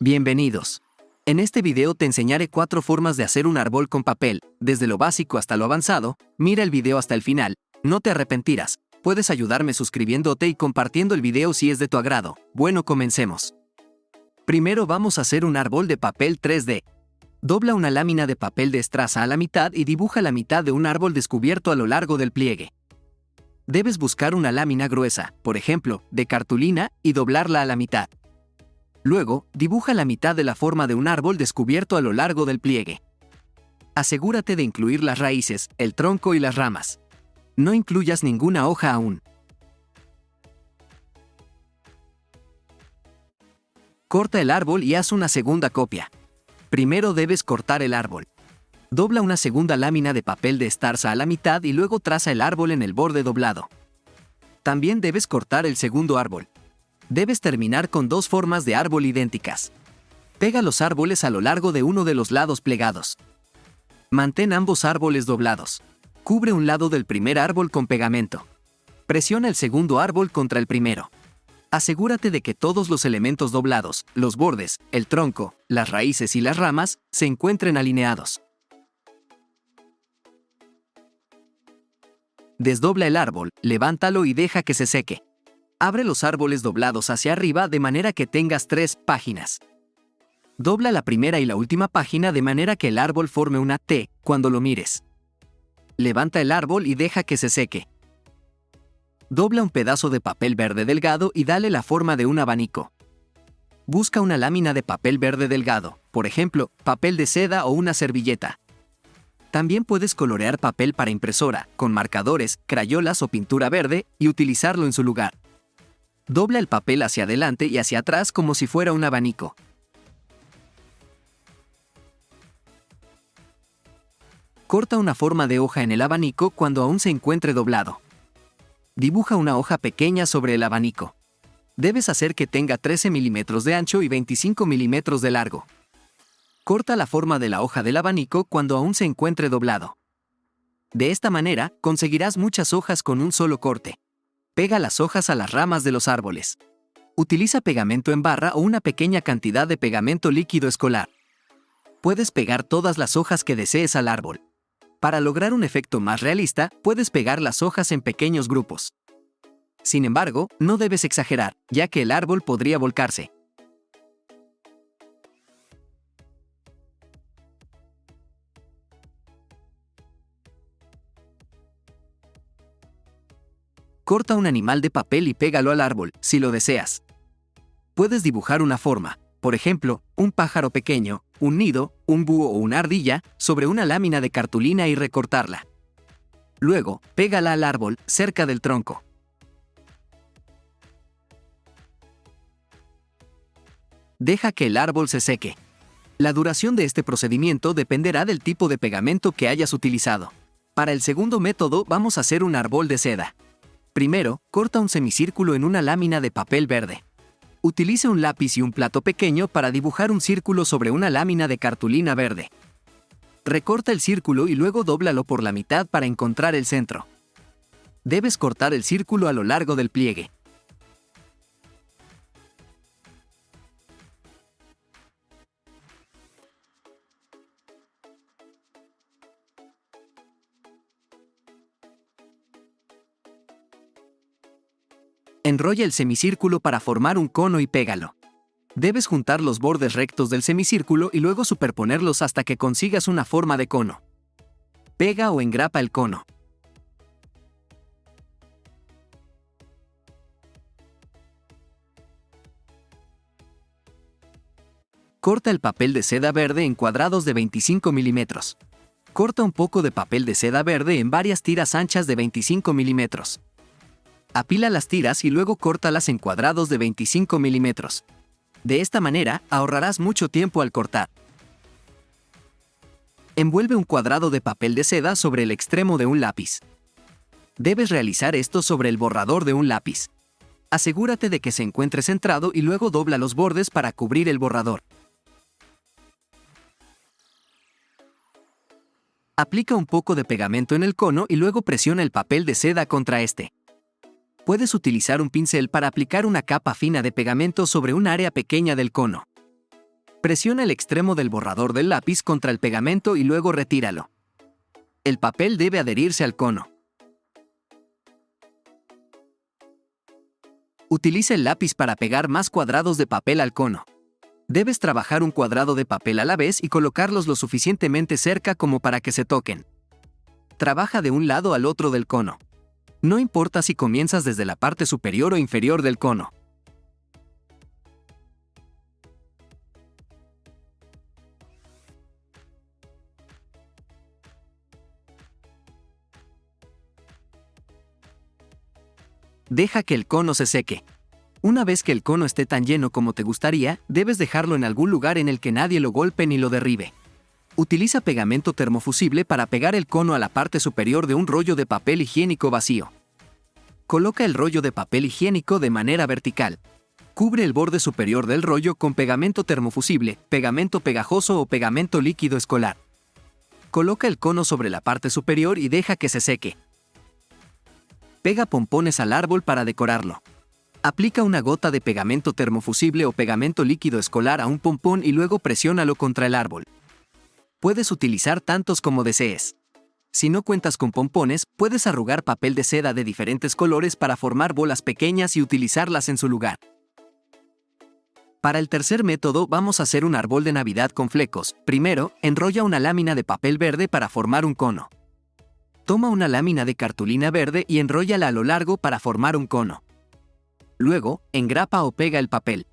Bienvenidos. En este video te enseñaré 4 formas de hacer un árbol con papel, desde lo básico hasta lo avanzado. Mira el video hasta el final, no te arrepentirás. Puedes ayudarme suscribiéndote y compartiendo el video si es de tu agrado. Bueno, comencemos. Primero vamos a hacer un árbol de papel 3D. Dobla una lámina de papel de estraza a la mitad y dibuja la mitad de un árbol descubierto a lo largo del pliegue. Debes buscar una lámina gruesa, por ejemplo, de cartulina, y doblarla a la mitad. Luego, dibuja la mitad de la forma de un árbol descubierto a lo largo del pliegue. Asegúrate de incluir las raíces, el tronco y las ramas. No incluyas ninguna hoja aún. Corta el árbol y haz una segunda copia. Primero debes cortar el árbol. Dobla una segunda lámina de papel de estarza a la mitad y luego traza el árbol en el borde doblado. También debes cortar el segundo árbol. Debes terminar con 2 formas de árbol idénticas. Pega los árboles a lo largo de uno de los lados plegados. Mantén ambos árboles doblados. Cubre un lado del primer árbol con pegamento. Presiona el segundo árbol contra el primero. Asegúrate de que todos los elementos doblados, los bordes, el tronco, las raíces y las ramas, se encuentren alineados. Desdobla el árbol, levántalo y deja que se seque. Abre los árboles doblados hacia arriba de manera que tengas 3 páginas. Dobla la primera y la última página de manera que el árbol forme una T cuando lo mires. Levanta el árbol y deja que se seque. Dobla un pedazo de papel verde delgado y dale la forma de un abanico. Busca una lámina de papel verde delgado, por ejemplo, papel de seda o una servilleta. También puedes colorear papel para impresora, con marcadores, crayolas o pintura verde, y utilizarlo en su lugar. Dobla el papel hacia adelante y hacia atrás como si fuera un abanico. Corta una forma de hoja en el abanico cuando aún se encuentre doblado. Dibuja una hoja pequeña sobre el abanico. Debes hacer que tenga 13 milímetros de ancho y 25 milímetros de largo. Corta la forma de la hoja del abanico cuando aún se encuentre doblado. De esta manera, conseguirás muchas hojas con un solo corte. Pega las hojas a las ramas de los árboles. Utiliza pegamento en barra o una pequeña cantidad de pegamento líquido escolar. Puedes pegar todas las hojas que desees al árbol. Para lograr un efecto más realista, puedes pegar las hojas en pequeños grupos. Sin embargo, no debes exagerar, ya que el árbol podría volcarse. Corta un animal de papel y pégalo al árbol, si lo deseas. Puedes dibujar una forma, por ejemplo, un pájaro pequeño, un nido, un búho o una ardilla, sobre una lámina de cartulina y recortarla. Luego, pégala al árbol, cerca del tronco. Deja que el árbol se seque. La duración de este procedimiento dependerá del tipo de pegamento que hayas utilizado. Para el segundo método, vamos a hacer un árbol de seda. Primero, corta un semicírculo en una lámina de papel verde. Utilice un lápiz y un plato pequeño para dibujar un círculo sobre una lámina de cartulina verde. Recorta el círculo y luego dóblalo por la mitad para encontrar el centro. Debes cortar el círculo a lo largo del pliegue. Enrolla el semicírculo para formar un cono y pégalo. Debes juntar los bordes rectos del semicírculo y luego superponerlos hasta que consigas una forma de cono. Pega o engrapa el cono. Corta el papel de seda verde en cuadrados de 25 milímetros. Corta un poco de papel de seda verde en varias tiras anchas de 25 milímetros. Apila las tiras y luego córtalas en cuadrados de 25 milímetros. De esta manera, ahorrarás mucho tiempo al cortar. Envuelve un cuadrado de papel de seda sobre el extremo de un lápiz. Debes realizar esto sobre el borrador de un lápiz. Asegúrate de que se encuentre centrado y luego dobla los bordes para cubrir el borrador. Aplica un poco de pegamento en el cono y luego presiona el papel de seda contra este. Puedes utilizar un pincel para aplicar una capa fina de pegamento sobre un área pequeña del cono. Presiona el extremo del borrador del lápiz contra el pegamento y luego retíralo. El papel debe adherirse al cono. Utiliza el lápiz para pegar más cuadrados de papel al cono. Debes trabajar un cuadrado de papel a la vez y colocarlos lo suficientemente cerca como para que se toquen. Trabaja de un lado al otro del cono. No importa si comienzas desde la parte superior o inferior del cono. Deja que el cono se seque. Una vez que el cono esté tan lleno como te gustaría, debes dejarlo en algún lugar en el que nadie lo golpee ni lo derribe. Utiliza pegamento termofusible para pegar el cono a la parte superior de un rollo de papel higiénico vacío. Coloca el rollo de papel higiénico de manera vertical. Cubre el borde superior del rollo con pegamento termofusible, pegamento pegajoso o pegamento líquido escolar. Coloca el cono sobre la parte superior y deja que se seque. Pega pompones al árbol para decorarlo. Aplica una gota de pegamento termofusible o pegamento líquido escolar a un pompón y luego presiónalo contra el árbol. Puedes utilizar tantos como desees. Si no cuentas con pompones, puedes arrugar papel de seda de diferentes colores para formar bolas pequeñas y utilizarlas en su lugar. Para el tercer método vamos a hacer un árbol de Navidad con flecos. Primero, enrolla una lámina de papel verde para formar un cono. Toma una lámina de cartulina verde y enróllala a lo largo para formar un cono. Luego, engrapa o pega el papel.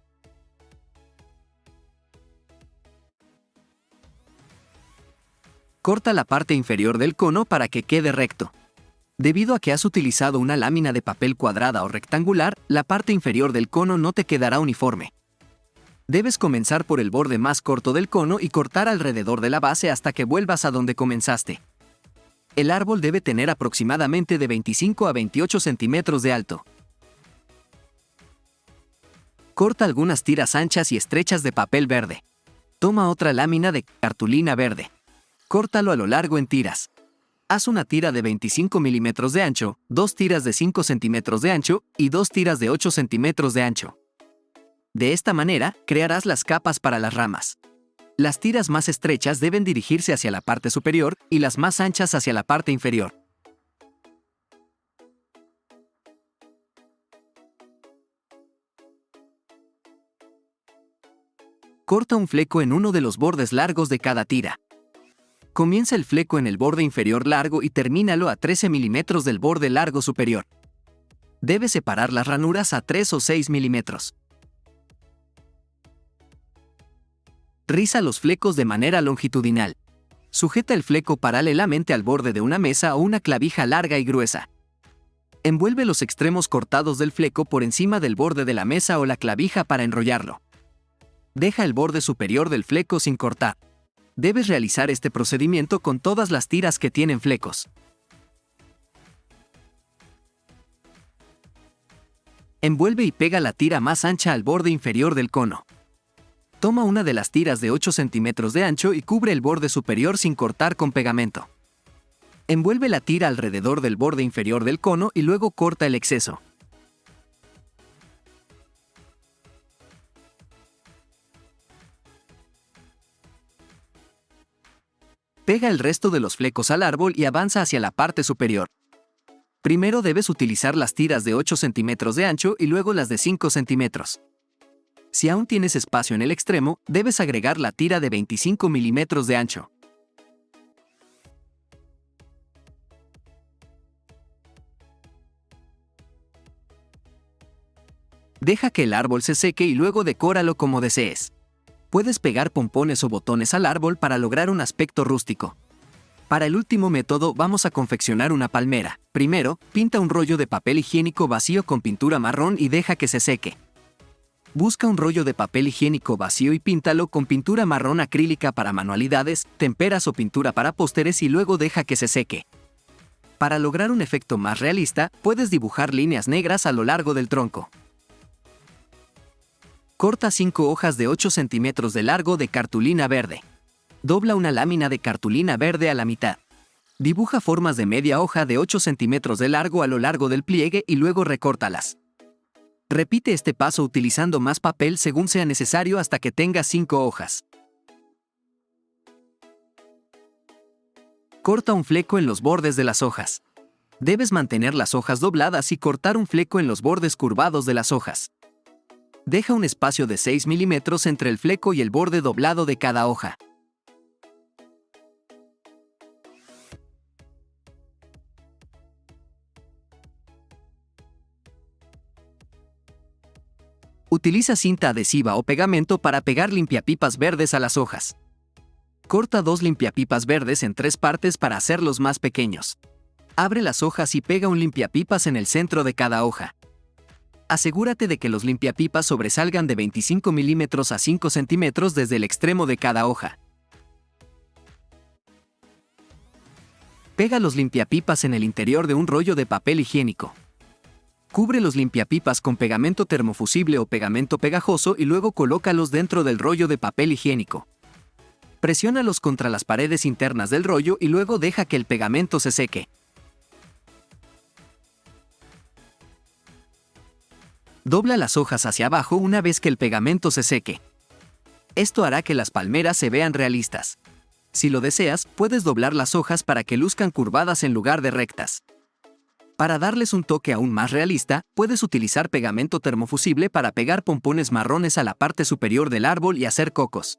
Corta la parte inferior del cono para que quede recto. Debido a que has utilizado una lámina de papel cuadrada o rectangular, la parte inferior del cono no te quedará uniforme. Debes comenzar por el borde más corto del cono y cortar alrededor de la base hasta que vuelvas a donde comenzaste. El árbol debe tener aproximadamente de 25 a 28 centímetros de alto. Corta algunas tiras anchas y estrechas de papel verde. Toma otra lámina de cartulina verde. Córtalo a lo largo en tiras. Haz una tira de 25 milímetros de ancho, 2 tiras de 5 centímetros de ancho y 2 tiras de 8 centímetros de ancho. De esta manera, crearás las capas para las ramas. Las tiras más estrechas deben dirigirse hacia la parte superior y las más anchas hacia la parte inferior. Corta un fleco en uno de los bordes largos de cada tira. Comienza el fleco en el borde inferior largo y termínalo a 13 milímetros del borde largo superior. Debes separar las ranuras a 3 o 6 milímetros. Riza los flecos de manera longitudinal. Sujeta el fleco paralelamente al borde de una mesa o una clavija larga y gruesa. Envuelve los extremos cortados del fleco por encima del borde de la mesa o la clavija para enrollarlo. Deja el borde superior del fleco sin cortar. Debes realizar este procedimiento con todas las tiras que tienen flecos. Envuelve y pega la tira más ancha al borde inferior del cono. Toma una de las tiras de 8 centímetros de ancho y cubre el borde superior sin cortar con pegamento. Envuelve la tira alrededor del borde inferior del cono y luego corta el exceso. Pega el resto de los flecos al árbol y avanza hacia la parte superior. Primero debes utilizar las tiras de 8 centímetros de ancho y luego las de 5 centímetros. Si aún tienes espacio en el extremo, debes agregar la tira de 25 milímetros de ancho. Deja que el árbol se seque y luego decóralo como desees. Puedes pegar pompones o botones al árbol para lograr un aspecto rústico. Para el último método vamos a confeccionar una palmera. Primero, pinta un rollo de papel higiénico vacío con pintura marrón y deja que se seque. Busca un rollo de papel higiénico vacío y píntalo con pintura marrón acrílica para manualidades, temperas o pintura para pósteres y luego deja que se seque. Para lograr un efecto más realista, puedes dibujar líneas negras a lo largo del tronco. Corta 5 hojas de 8 centímetros de largo de cartulina verde. Dobla una lámina de cartulina verde a la mitad. Dibuja formas de media hoja de 8 centímetros de largo a lo largo del pliegue y luego recórtalas. Repite este paso utilizando más papel según sea necesario hasta que tenga 5 hojas. Corta un fleco en los bordes de las hojas. Debes mantener las hojas dobladas y cortar un fleco en los bordes curvados de las hojas. Deja un espacio de 6 milímetros entre el fleco y el borde doblado de cada hoja. Utiliza cinta adhesiva o pegamento para pegar limpiapipas verdes a las hojas. Corta 2 limpiapipas verdes en 3 partes para hacerlos más pequeños. Abre las hojas y pega un limpiapipas en el centro de cada hoja. Asegúrate de que los limpiapipas sobresalgan de 25 milímetros a 5 centímetros desde el extremo de cada hoja. Pega los limpiapipas en el interior de un rollo de papel higiénico. Cubre los limpiapipas con pegamento termofusible o pegamento pegajoso y luego colócalos dentro del rollo de papel higiénico. Presiónalos contra las paredes internas del rollo y luego deja que el pegamento se seque. Dobla las hojas hacia abajo una vez que el pegamento se seque. Esto hará que las palmeras se vean realistas. Si lo deseas, puedes doblar las hojas para que luzcan curvadas en lugar de rectas. Para darles un toque aún más realista, puedes utilizar pegamento termofusible para pegar pompones marrones a la parte superior del árbol y hacer cocos.